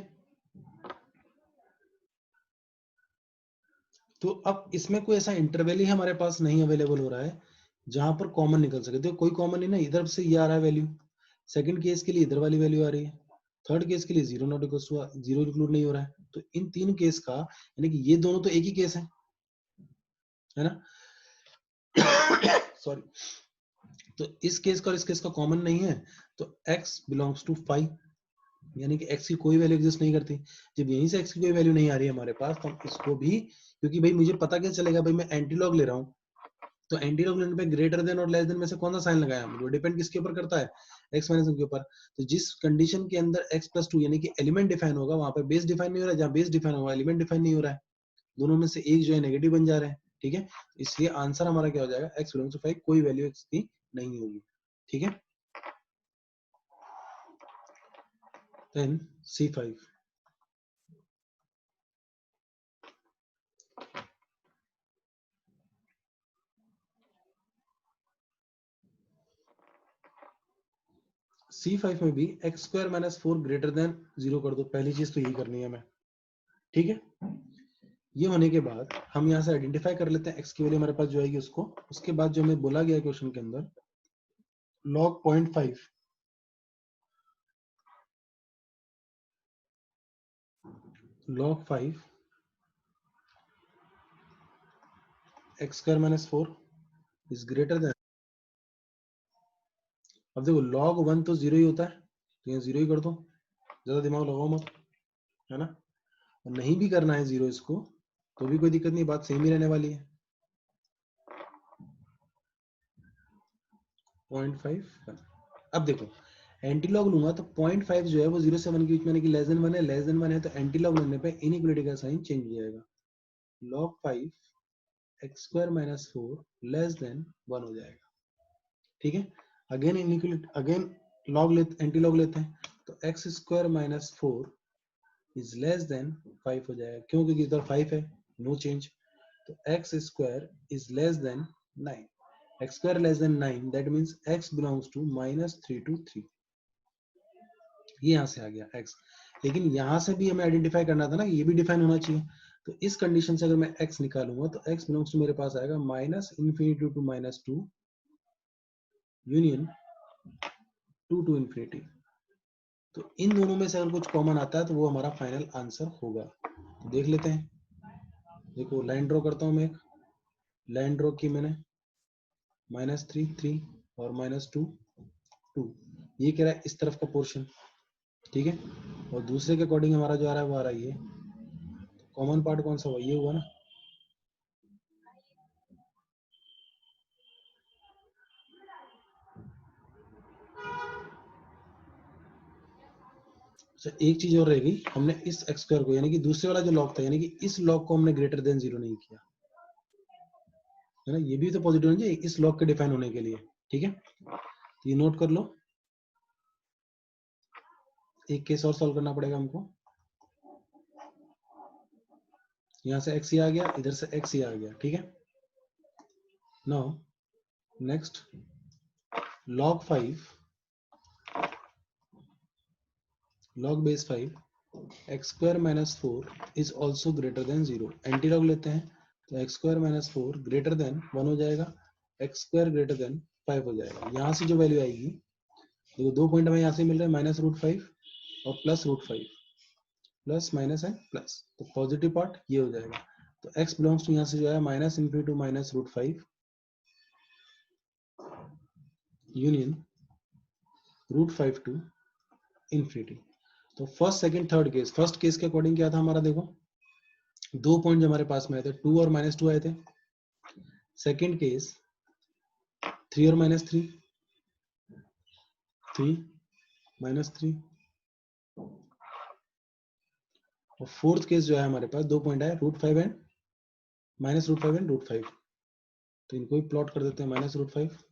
Speaker 1: तो अब इसमें कोई ऐसा इंटरवल ही हमारे पास नहीं अवेलेबल हो रहा है जहां पर कॉमन निकल सके। तो कोई कॉमन नहीं ना, इधर से ये आ रहा है वैल्यू, सेकंड केस के लिए इधर वाली वैल्यू आ रही है, थर्ड केस के लिए 0 नॉट इक्वल टू 0 इंक्लूड नहीं हो रहा है। तो इन तीन केस का, यानी कि ये दोनों तो एक ही केस है ना सॉरी। तो इस केस का और इस केस का कॉमन नहीं है, तो x बिलोंग्स टू 5, यानी कि x की कोई वैल्यू एग्जिस्ट नहीं करती। जब यहीं से x की कोई वैल्यू नहीं आ रही है हमारे पास, तो हम इसको भी, क्योंकि भाई मुझे पता कैसे चलेगा? भाई मैं एंटी लॉग ले रहा हूँ, तो एंटी लॉग लेने पे ग्रेटर देन और लेस देन में से कौन सा साइन लगाया हम? वो डिपेंड किसके ऊपर करता है? x माइनस के ऊपर। तो जिस कंडीशन के अंदर x प्लस 2 यानी कि एलिमेंट डिफाइन होगा, वहां पे बेस डिफाइन नहीं हो रहा है, जहाँ बेस डिफाइन होगा एलिमेंट डिफाइन नहीं हो रहा है, दोनों में से एक जो है नेगेटिव बन जा रहे हैं, ठीक है। इसलिए आंसर हमारा क्या हो जाएगा? x बिलोंग्स टू 5, कोई वैल्यू x की नहीं होगी, ठीक है। देन C5, C5 में भी x square minus 4 greater than 0 कर दो, पहली चीज तो यही करनी है हमें, ठीक है। ये होने के बाद हम यहाँ से आइडेंटिफाई कर लेते हैं x की वैल्यू हमारे पास जो आएगी उसको। उसके बाद जो हमें बोला गया क्वेश्चन के अंदर log 0.5 log 5 x square minus 4 is greater then, अब देखो log 1 तो 0 ही होता है, तो यहाँ 0 ही कर दो, ज्यादा दिमाग लगाओ मत, है ना। और नहीं भी करना है 0 इसको तो भी कोई दिक्कत नहीं, बात सेम ही रहने वाली है। 0.5, अब देखो एंटी लॉग लूंगा तो 0.5 जो है वो 0 से 1 के बीच में, यानी कि लेस देन 1 है, लेस देन 1 है तो एंटी लॉग लेने पे इनइक्वालिटी का साइन चेंज हो जाएगा, log 5 x square minus 4 less than 1 हो जाएगा, ठीक है। अगेन इनइक्वालिटी, अगेन लॉग लेते, एंटी लॉग लेते हैं, तो x square minus 4 is less than 5 हो जाएगा, क्यों, क्योंकि इधर 5 है, नो चेंज, तो x square is less than 9, x square less than 9, that means x belongs to -3 to 3, ये यहाँ से आ गया x। लेकिन यहाँ से भी हमें आइडेंटिफाई करना था ना, ये भी डिफाइन होना चाहिए, तो इस कंडीशन से अगर मैं x निकालूंगा तो x बिलोंग्स टू मेरे पास आएगा -∞ to -2 यूनियन 2 to infinity, तो इन दोनों में से अगर कुछ कॉमन आता है तो वो हमारा फाइनल आंसर होगा। तो देख लेते हैं, देखो लाइन ड्रॉ करता हूं मैं, एक लाइन ड्रॉ की मैंने, -3 3 और -2 2, ये कह रहा है इस तरफ का पोर्शन, ठीक है, और दूसरे के अकॉर्डिंग हमारा जो आ रहा है वो आ रहा है ये, कॉमन पार्ट कौन सा हुआ, ये हुआ ना। अच्छा एक चीज और रह गई, हमने इस x स्क्वायर को, यानी कि दूसरे वाला जो लॉग था, यानी कि इस लॉग को हमने ग्रेटर देन 0 नहीं किया, है ना, ये भी तो पॉजिटिव होना चाहिए इस लॉग के डिफाइन होने के लिए, ठीक है। तो ये नोट कर लो, एक केस और सॉल्व करना पड़ेगा हमको, यहाँ से x ही आ गया, इधर से x ही आ गया, ठीक है। Now next log 5 log base 5 x square minus 4 is also greater than 0, anti log लेते हैं तो x square minus 4 greater than 1 हो जाएगा, x स्क्वायर ग्रेटर देन 5 हो जाएगा। यहाँ से जो वैल्यू आएगी, देखो दो पॉइंट हमें यहाँ से मिल रहे हैं, -√5 और +√5, प्लस माइनस है प्लस, तो पॉजिटिव पार्ट ये हो जाएगा, तो x बिलोंग्स टू यहाँ से जो है -∞ to -√5 यूनियन √5 to इन्फिनिटी। तो first second third case, first case के अकॉर्डिंग क्या था हमारा, देखो दो पॉइंट जो हमारे पास में आए थे 2 और -2 आए थे, सेकंड केस 3 और -3, 3 -3, और फोर्थ केस जो है हमारे पास दो पॉइंट आए √5 एंड -√5 एंड √5, तो इनको भी प्लॉट कर देते हैं, -√5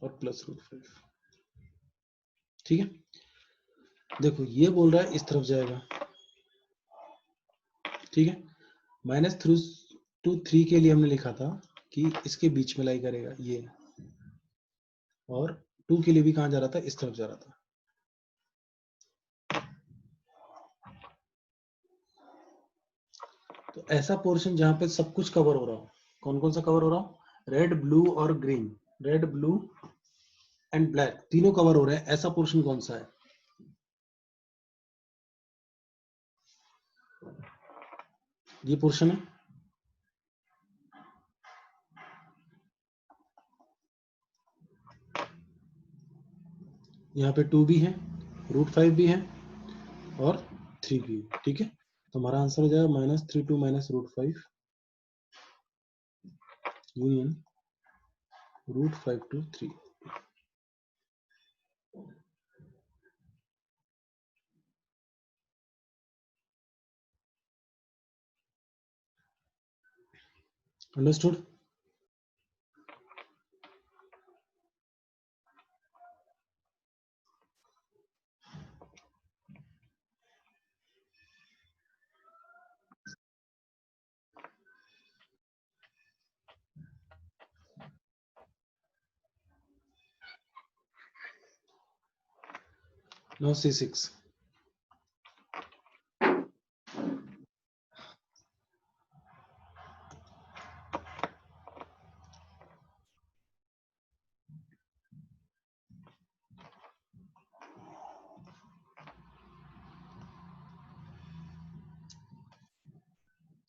Speaker 1: और +√5, ठीक है। देखो ये बोल रहा है इस तरफ जाएगा, ठीक है, -3 के लिए हमने लिखा था कि इसके बीच में लाई करेगा ये, और 2 के लिए भी कहां जा रहा था, इस तरफ जा रहा था। तो ऐसा पोर्शन जहां पे सब कुछ कवर हो रहा हो, कौन कौन सा कवर हो रहा हो, रेड ब्लू और green, red blue and black तीनों कवर हो रहे हैं, ऐसा पोर्शन कौन सा है, ये पोर्शन है, यहाँ पे 2 भी है, √5 भी है और 3 भी है, ठीक है। तो हमारा आंसर हो जाएगा -3 to -√5 union √5 to 3। Understood. Now C6.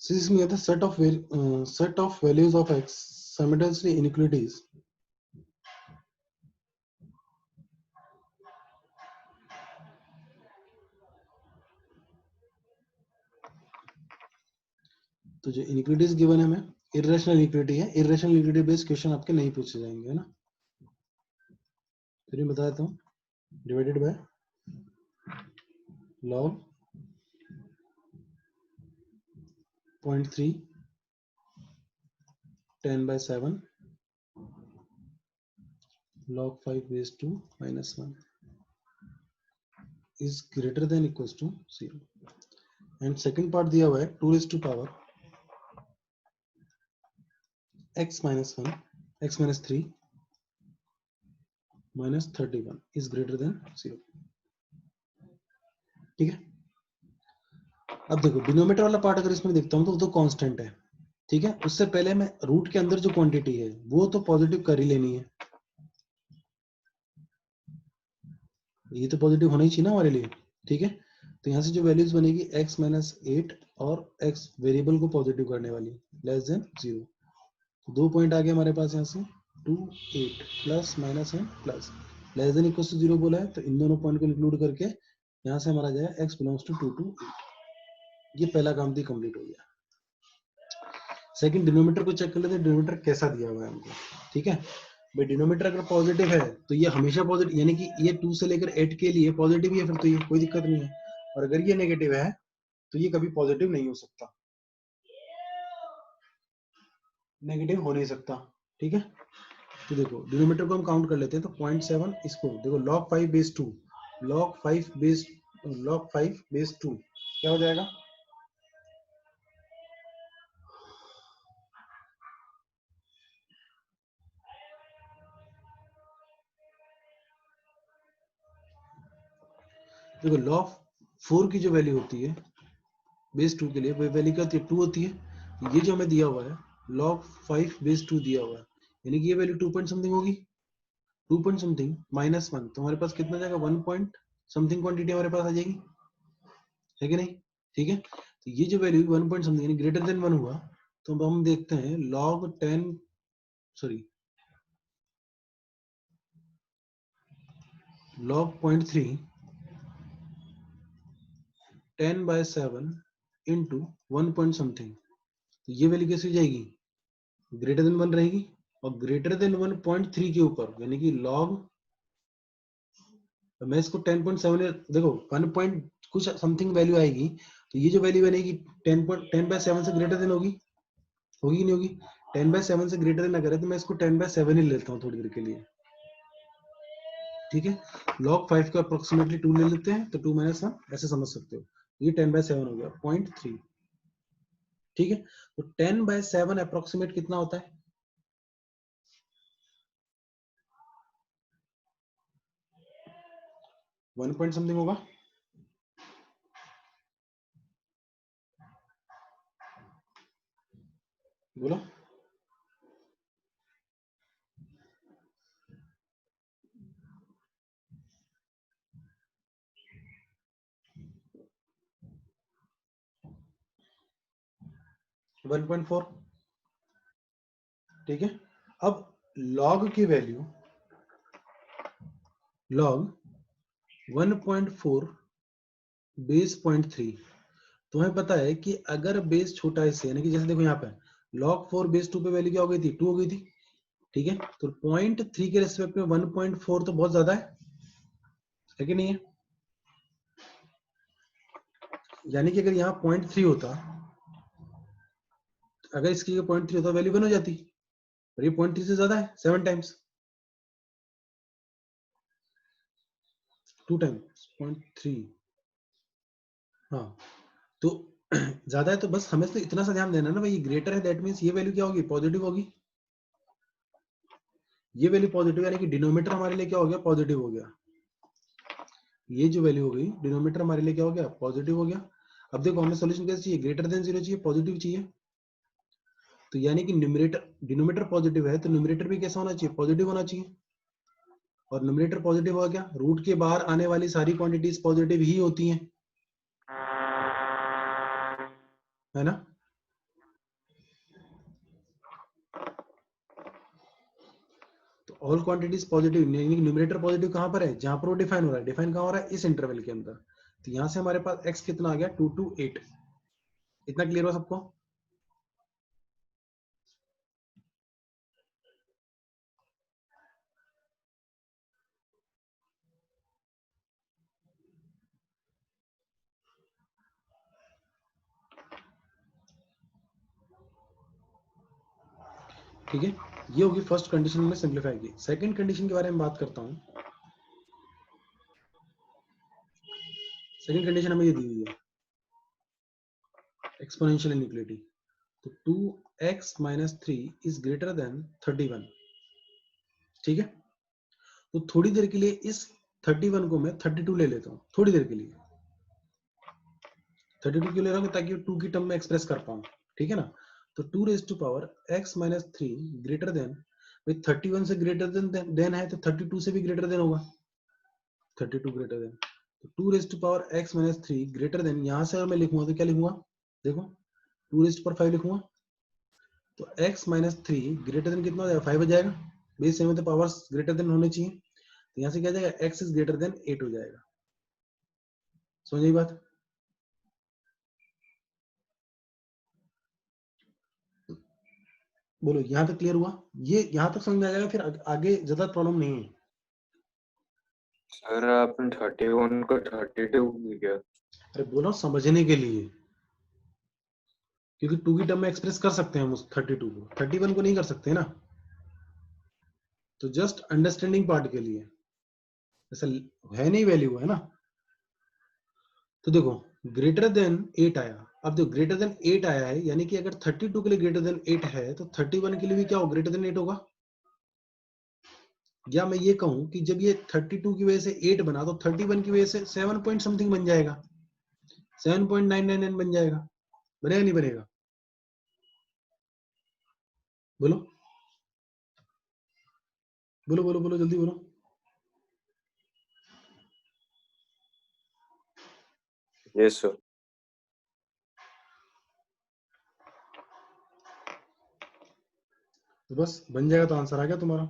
Speaker 1: C6 में कहते हैं set of values of x simultaneously inequalities तो जो इनइक्विटीज गिवन है हमें इरेशनल इक्विटी है, इरेशनल इक्विटी बेस्ड क्वेश्चन आपके नहीं पूछे जाएंगे, है ना। फिर मैं बता देता हूँ, divided by log 0.3 10/7 log 5 base 2 minus 1 is greater than equals to 0. And second part दिया हुआ है 2 raised to power x minus 1 x minus 3 minus 31 is greater than 0. ठीक है। अब देखो डिनोमिनेटर वाला पार्ट अगर इसमें देखता हूँ तो कांस्टेंट है, ठीक है। उससे पहले मैं रूट के अंदर जो क्वांटिटी है वो तो पॉजिटिव कर ही लेनी है, ये तो पॉजिटिव होना ही चाहिए ना हमारे लिए, ठीक है। तो यहाँ से जो वैल्यूज बनेगी x minus 8 और x वेरिएबल को पॉजिटिव करने वाली लेस देन 0। तो 2 पॉइंट आ गए हमारे पास यहाँ से 2 8 plus minus and plus less than equal to 0 बोला है, तो इन दोनों पॉइंट को इंक्लूड करके यहाँ से हमारा जाएगा x बिलोंग्स टू 2 to 8। ये पहला काम भी कंप्लीट हो गया। सेकंड डिनोमिनेटर को चेक कर लेते हैं, डिनोमिनेटर कैसा दिया हुआ है हमको, ठीक है। भाई डिनोमिनेटर अगर पॉजिटिव है तो ये हमेशा पॉजिटिव, यानी कि ये 2 से लेकर 8 के लिए पॉजिटिव ही है, फिर तो ये कोई दिक्कत नहीं है। और अगर ये नेगेटिव है तो ये कभी पॉजिटिव नहीं हो सकता, नेगेटिव हो नहीं सकता, ठीक है। तो देखो डिनोमिनेटर को हम काउंट कर लेते हैं, तो 0.7 इसको देखो log 5 बेस 2 log 5 बेस 2 क्या हो जाएगा, देखो log 4 की जो वैल्यू होती है बेस 2 के लिए वो वैल्यू क्या होती है 2 होती है। ये जो हमें दिया हुआ है log 5 बेस 2 दिया हुआ है, यानी कि ये वैल्यू 2 पॉइंट समथिंग होगी, 2 पॉइंट समथिंग माइनस 1, तो हमारे पास कितना जाएगा 1 पॉइंट समथिंग क्वांटिटी हमारे पास आ जाएगी, है कि नहीं, ठीक है। तो ये जो वैल्यू 1 पॉइंट समथिंग यानी ग्रेटर देन 1 हुआ, तो अब हम देखते हैं log 10 sorry log 0.3 10/7 into 1 point something, तो ये वैल्यू कैसी हो जाएगी ग्रेटर देन 1 रहेगी, और ग्रेटर देन 1.3 के ऊपर यानी कि log, मैं इसको 10.7 देखो 1 पॉइंट कुछ समथिंग वैल्यू आएगी, तो ये जो वैल्यू बनेगी 10/7 से ग्रेटर देन होगी, होगी नहीं होगी, 10/7 से ग्रेटर देन अगर है तो मैं इसको 10/7 ही लेता हूँ थोड़ी देर के लिए, ठीक है। log 5 का अप्रोक्सीमेटली 2 ले लेते हैं, तो 2 माइनस 1 ऐसे समझ सकते हो, ये 10/7 हो गया 0.3, ठीक है। तो 10/7 अप्रोक्सीमेट कितना होता है, 1 पॉइंट समथिंग होगा, बोलो 1.4, ठीक है। अब log की वैल्यू log 1.4 बेस 0.3, तुम्हें पता है कि अगर बेस छोटा है इससे, यानी कि जैसे देखो यहाँ पे log 4 बेस 2 पे वैल्यू क्या हो गई थी 2 हो गई थी, ठीक है। तो 0.3 के रेस्पेक्ट में 1.4 तो बहुत ज्यादा है कि नहीं है, यानी कि अगर यहाँ 0.3 होता, अगर इसकी 0.3 होता वैल्यू 1 हो जाती, और ये 0.3 से ज्यादा है 7 टाइम्स 2 टाइम्स 0.3, हाँ तो ज्यादा है, तो बस हमें तो इतना सा ध्यान देना ना भाई, ये ग्रेटर है दैट मींस ये वैल्यू क्या होगी पॉजिटिव होगी, ये वैल्यू पॉजिटिव, यानी कि डिनोमिनेटर हमारे लिए क्या हो गया पॉजिटिव हो गया, ये जो वैल्यू हो गई डिनोमिनेटर हमारे लिए क्या हो गया, पॉजिटिव हो गया। अब देखो हमें सॉल्यूशन कैसे चाहिए, ग्रेटर देन 0 चाहिए, पॉजिटिव चाहिए। तो यानी कि न्यूमरेटर डिनोमिनेटर पॉजिटिव है तो न्यूमरेटर भी कैसा होना चाहिए, पॉजिटिव होना चाहिए। और न्यूमरेटर पॉजिटिव हो गया, रूट के बाहर आने वाली सारी क्वांटिटीज पॉजिटिव ही होती हैं, है ना। तो all quantities positive, numerator positive कहां पर है, जहां पर वो डिफाइन हो रहा है। डिफाइन कहां हो रहा है, इस इंटरवल के अंदर। तो यहां से हमारे पास x कितना आ गया, 2 to 8। इतना क्लियर हो सबको। ठीक है, ये होगी फर्स्ट कंडीशन में सिंप्लीफाई की। सेकंड कंडीशन के बारे में बात करता हूं। सेकंड कंडीशन हमें ये दी हुई है, एक्सपोनेंशियल इनइक्वालिटी। तो 2x - 3 इज ग्रेटर देन 31। ठीक है, तो थोड़ी देर के लिए इस 31 को मैं 32 ले लेता हूं, थोड़ी देर के लिए 32 क्यों ले रहा हूं, ताकि 2 की टर्म में एक्सप्रेस कर पाऊं। ठीक है ना। तो 2 raise to power x - 3 greater than, भाई 31 से ग्रेटर देन है तो 32 से भी ग्रेटर देन होगा, 32 ग्रेटर देन। तो 2 raise to power x - 3 greater than, यहां से अगर मैं लिखूंगा तो क्या लिखूंगा, देखो 2 रेज टू पावर 5 लिखूंगा। तो x - 3 ग्रेटर देन कितना हो जाएगा, 5 हो जाएगा। बेस सेवन तो पावर्स ग्रेटर देन होने चाहिए। तो यहां से क्या जाएगा, x इज ग्रेटर देन 8 हो जाएगा। समझ गई बात। बोलो यहां तक क्लियर हुआ, ये यहां तक समझ में आ जाएगा, फिर आगे ज्यादा प्रॉब्लम नहीं है।
Speaker 3: सर आपने 31 को 32 किया।
Speaker 1: अरे बोलो समझने के लिए, क्योंकि 2 की टर्म में एक्सप्रेस कर सकते हैं हम उस 32 को, 31 को नहीं कर सकते ना। तो जस्ट अंडरस्टैंडिंग पार्ट के लिए, ऐसा है नहीं वैल्यू, है ना। तो देखो ग्रेटर देन 8 आया। अब देखो ग्रेटर देन 8 आया है, यानी कि अगर 32 के लिए ग्रेटर देन 8 है तो 31 के लिए भी क्या हो, ग्रेटर देन 8 होगा। या मैं ये कहूं कि जब ये 32 की वजह से 8 बना तो 31 की वजह से 7 पॉइंट समथिंग बन जाएगा, 7.999 बन जाएगा। बनेगा नहीं बनेगा, बोलो बोलो बोलो बोलो जल्दी बोलो।
Speaker 3: Yes sir.
Speaker 1: तो बस बन जाएगा, तो आंसर आ गया तुम्हारा।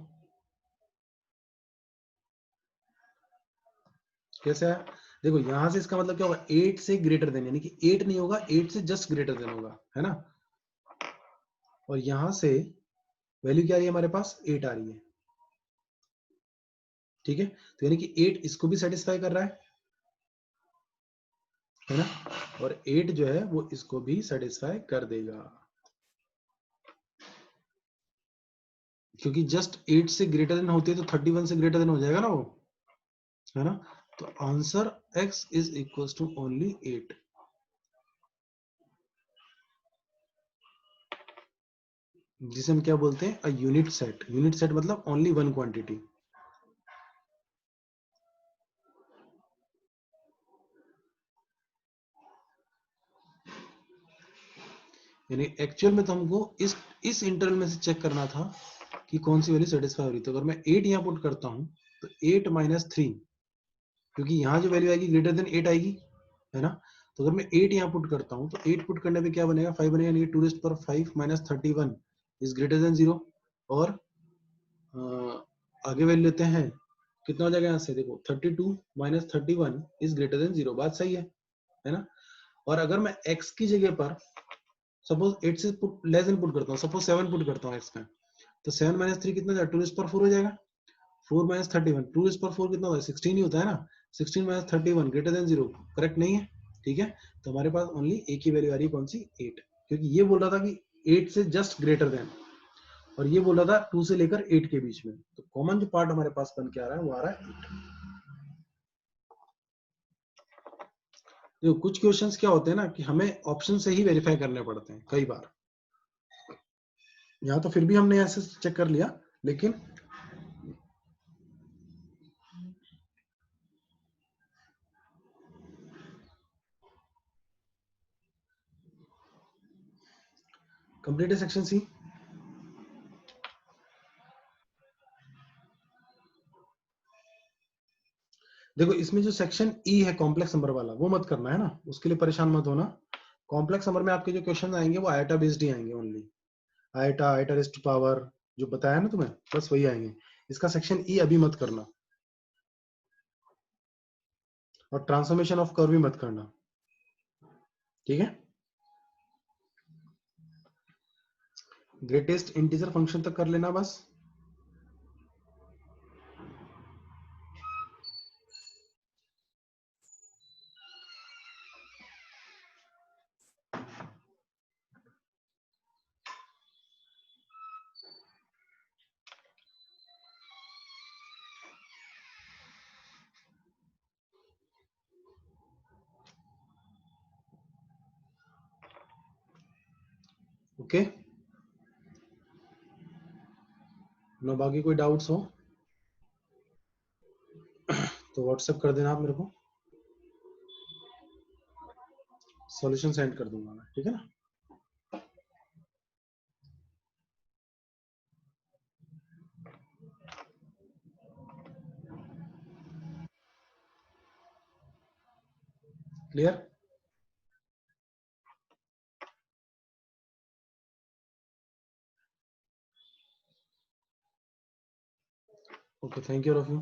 Speaker 1: कैसे आया, देखो यहां से इसका मतलब क्या होगा, 8 से ग्रेटर देन, यानी कि 8 नहीं होगा, 8 से जस्ट ग्रेटर देन होगा, है ना। और यहां से वैल्यू क्या आ रही है हमारे पास, 8 आ रही है। ठीक है, तो यानी कि 8 इसको भी सेटिस्फाई कर रहा है ना। और 8 जो है वो इसको भी सेटिस्फाई कर देगा, क्योंकि जस्ट 8 से ग्रेटर देन होती है तो 31 से ग्रेटर देन हो जाएगा ना वो, है ना। तो answer x is equal to only 8। जिसे हम क्या बोलते हैं, a unit set. Unit set मतलब ओनली वन क्वांटिटी। यानी एक्चुअल में तो हमको इस इंटरवल में से चेक करना था कि कौन सी वैल्यू सेटिस्फाई हो रही है। तो अगर मैं 8 यहाँ पुट करता हूं तो 8 - 3, क्योंकि यहाँ जो वैल्यू आएगी ग्रेटर देन 8 आएगी, है ना। तो अगर मैं 8 यहाँ पुट करता हूँ तो 8 पुट करने पे क्या बनेगा, 5 बनेगा, यानी 2 raised power 5 - 31 is greater than 0। और आगे वैल्यू लेते हैं, कितना हो जाएगा यहाँ से, देखो 32 - 31 इज ग्रेटर देन 0। बात सही है ना। और अगर मैं x की जगह पर सपोज 8 से पुट लेस देन पुट करता हूँ, सपोज 7 पुट करता हूँ x में, तो 7 - 3 कितना जाएगा, 2 रेज़्ड पावर 4 हो जाएगा। 4 - 31, 2 रेज़्ड पावर 4 कितना होता है, 16 ही होता है ना। 16 - 31 ग्रेटर देन 0, करेक्ट नहीं है। ठीक है, तो हमारे पास ओनली एक ही वैल्यू आ रही है, कौन सी, 8। क्योंकि ये बोल रहा था कि 8 से जस्ट ग्रेटर देन, और ये बोल रहा था 2 से लेकर 8 के बीच में। तो कॉमन जो पार्ट हमारे पास बन के आ रहा है वो आ रहा है 8। देखो कुछ क्वेश्चंस क्या होते हैं ना कि हमें ऑप्शन से ही वेरीफाई करने पड़ते हैं कई बार। यहाँ तो फिर भी हमने ऐसे चेक कर लिया, लेकिन कंप्लीट है सेक्शन सी। देखो इसमें जो सेक्शन ई है कॉम्प्लेक्स नंबर वाला, वो मत करना है ना, उसके लिए परेशान मत होना। कॉम्प्लेक्स नंबर में आपके जो क्वेश्चन आएंगे वो आयटा बेस्ड ही आएंगे only. Iota, iota raise to power, जो बताया ना तुम्हें, बस वही आएंगे। इसका सेक्शन ई अभी मत करना, और ट्रांसफॉर्मेशन ऑफ कर्व भी मत करना, ठीक है। ग्रेटेस्ट इंटीजर फंक्शन तक कर लेना बस। ओके, ना बाकी कोई डाउट्स हो तो व्हाट्सएप कर देना आप मेरे को, सॉल्यूशन सेंड कर दूंगा मैं, ठीक है ना। Clear? Okay, thank you all of you.